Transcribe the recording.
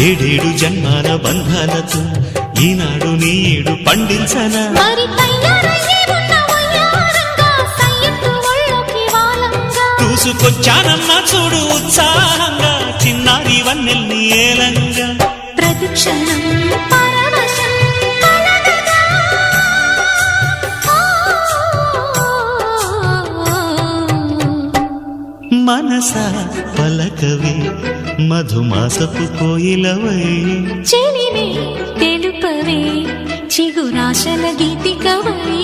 ఏడేడు జన్మాల బంధాలతో ఈనాడు నీడు పండించనా మరి తయారయ్యే ఉన్న వయ్యారంగా సయ్యత్తు ఒళ్ళోకి వాలంగా చూసుకొచ్చానమ్మా చూడు ఉత్సాహంగా చిన్నారి వన్నెల్ని ఏలంగా ప్రతిక్షణం పరవశం కలగగా మనసా పలకవే మధుమాసపు కోయిలవై చెలివే తెలుపవే చిగురాశల గీతికవై